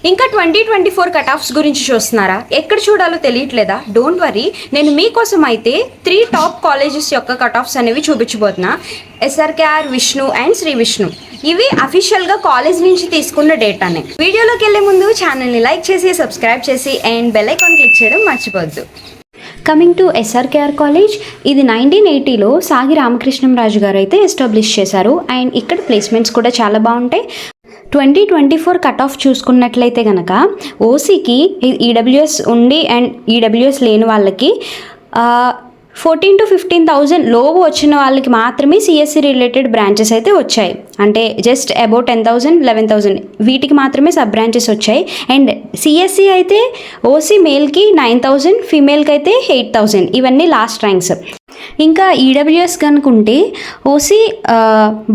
ఇంకా 2024 cut offs గురించి చూస్తున్నారా? ఎక్కడ చూడాలో తెలియట్లేదా? డోంట్ వరీ, నేను మీకోసం అయితే 3 టాప్ కాలేజెస్ యొక్క కట్ ఆఫ్స్ అనేవి చూపించబోతున్నా. SRKR, Vishnu and Sri Vishnu. ఇవి అఫీషియల్గా కాలేజ్ నుంచి తీసుకున్న డేటానే. వీడియోలోకి వెళ్ళే ముందు ఛానల్ని లైక్ చేసి, సబ్స్క్రైబ్ చేసి అండ్ బెల్ ఐకాన్ క్లిక్ చేయడం మర్చిపోద్దు. కమింగ్ టు ఎస్ఆర్కేఆర్ కాలేజ్, ఇది 1980లో సాగి రామకృష్ణంరాజు గారు అయితే ఎస్టాబ్లిష్ చేశారు. అండ్ ఇక్కడ ప్లేస్మెంట్స్ కూడా చాలా బాగుంటాయి. 2024 కట్ ఆఫ్ చూసుకున్నట్లయితే కనుక ఓసీకి ఈడబ్ల్యూఎస్ ఉండి అండ్ ఈడబ్ల్యూఎస్ లేని వాళ్ళకి 14,000 to 15,000 లోపు వచ్చిన వాళ్ళకి మాత్రమే సిఎస్సి రిలేటెడ్ బ్రాంచెస్ అయితే వచ్చాయి. అంటే జస్ట్ అబౌట్ 10,000, 11,000 వీటికి మాత్రమే సబ్ బ్రాంచెస్ వచ్చాయి. అండ్ సిఎస్సి అయితే ఓసీ మేల్కి 9,000, ఫీమేల్కి అయితే 8,000. ఇవన్నీ లాస్ట్ ర్యాంక్స్. ఇంకా ఈడబ్ల్యూఎస్ కనుకుంటే ఓసీ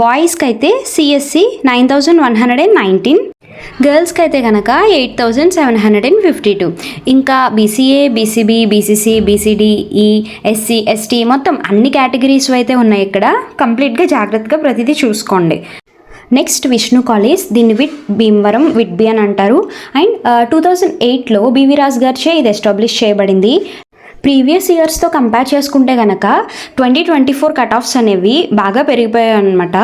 బాయ్స్కి అయితే సిఎస్సి 9,119, గర్ల్స్కి అయితే కనుక 8,752. ఇంకా BCA, BCB, BCC, BCDE, SC, ST మొత్తం అన్ని కేటగిరీస్ అయితే ఉన్నాయి. ఇక్కడ కంప్లీట్గా జాగ్రత్తగా ప్రతిదీ చూసుకోండి. నెక్స్ట్ విష్ణు కాలేజ్, దీన్ని భీమవరం విట్బి అని అంటారు. అండ్ 2008లో బివి రాజ్ గారిచే ఇది ఎస్టాబ్లిష్ చేయబడింది. ప్రీవియస్ ఇయర్స్తో కంపేర్ చేసుకుంటే కనుక 2024 కట్ ఆఫ్స్ అనేవి బాగా పెరిగిపోయాయి అనమాట.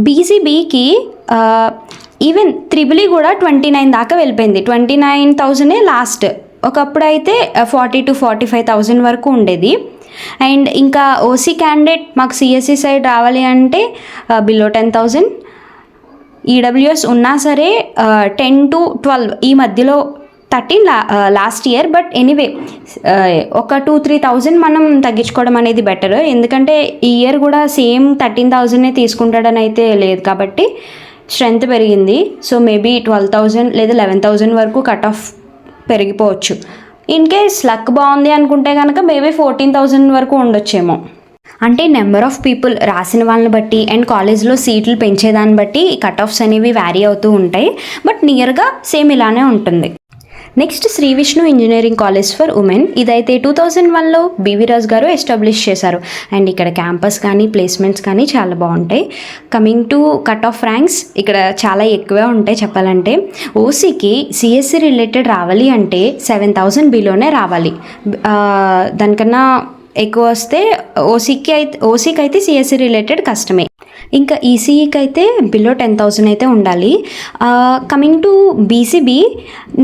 బీసీబీకి ఈవెన్ త్రిబులీ కూడా 29 దాకా వెళ్ళిపోయింది. 29,000 లాస్ట్. ఒకప్పుడు అయితే 40,000 to 45,000 వరకు ఉండేది. అండ్ ఇంకా ఓసీ క్యాండిడేట్ మాకు సిఎస్సి సైడ్ రావాలి అంటే బిలో 10,000. ఈడబ్ల్యూఎస్ ఉన్నా సరే 10 to 12 ఈ మధ్యలో 13 లాస్ట్ ఇయర్. బట్ ఎనీవే ఒక 2-3,000 మనం తగ్గించుకోవడం అనేది బెటర్. ఎందుకంటే ఈ ఇయర్ కూడా సేమ్ 13,000 తీసుకుంటాడని అయితే లేదు కాబట్టి స్ట్రెంత్ పెరిగింది. సో మేబీ 12,000 లేదా 11,000 వరకు కట్ ఆఫ్ పెరిగిపోవచ్చు. ఇన్ కేస్ లక్ బాగుంది అనుకుంటే కనుక మేబీ 14,000 వరకు ఉండొచ్చేమో. అంటే నెంబర్ ఆఫ్ పీపుల్ రాసిన వాళ్ళని బట్టి అండ్ కాలేజ్లో సీట్లు పెంచేదాన్ని బట్టి ఈ కట్ ఆఫ్స్ అనేవి వ్యారీ అవుతూ ఉంటాయి. బట్ నియర్గా సేమ్ ఇలానే ఉంటుంది. Next Shri Vishnu engineering college for women, ఇదైతే 2001లో బివి రాజ్ గారు ఎస్టాబ్లిష్ చేశారు. అండ్ ఇక్కడ క్యాంపస్ కానీ ప్లేస్మెంట్స్ కానీ చాలా బాగుంటాయి. Coming to cut off ranks, ఇక్కడ చాలా ఎక్కువే ఉంటాయి చెప్పాలంటే. ఓసీకి సిఎస్సి రిలేటెడ్ రావాలి అంటే 7,000 బిలోనే రావాలి. దానికన్నా ఎక్కువ వస్తే ఓసీకి అయితే సిఎస్సి రిలేటెడ్ కష్టమే. ఇంకా ఈసీఈకి అయితే బిలో 10,000 అయితే ఉండాలి. కమింగ్ టు బీసీబీ,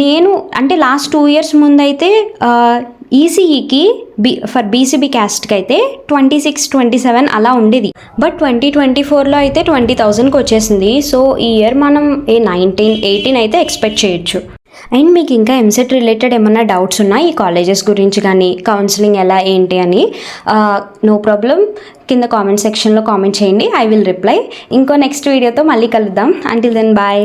నేను అంటే లాస్ట్ 2 years ముందైతే ఈసీఈకి ఫర్ బీసీబీ క్యాస్ట్కి అయితే 26-27 అలా ఉండేది. బట్ 2024లో అయితే 20,000కి వచ్చేసింది. సో ఈ ఇయర్ మనం 19-18 అయితే ఎక్స్పెక్ట్ చేయొచ్చు. అండ్ మీకు ఇంకా ఎంసెట్ రిలేటెడ్ ఏమన్నా డౌట్స్ ఉన్నా ఈ కాలేజెస్ గురించి కానీ కౌన్సిలింగ్ ఎలా ఏంటి అని నో ప్రాబ్లం, కింద కామెంట్ సెక్షన్లో కామెంట్ చేయండి. I will reply. ఇంకో నెక్స్ట్ వీడియోతో మళ్ళీ కలుద్దాం. Until then bye.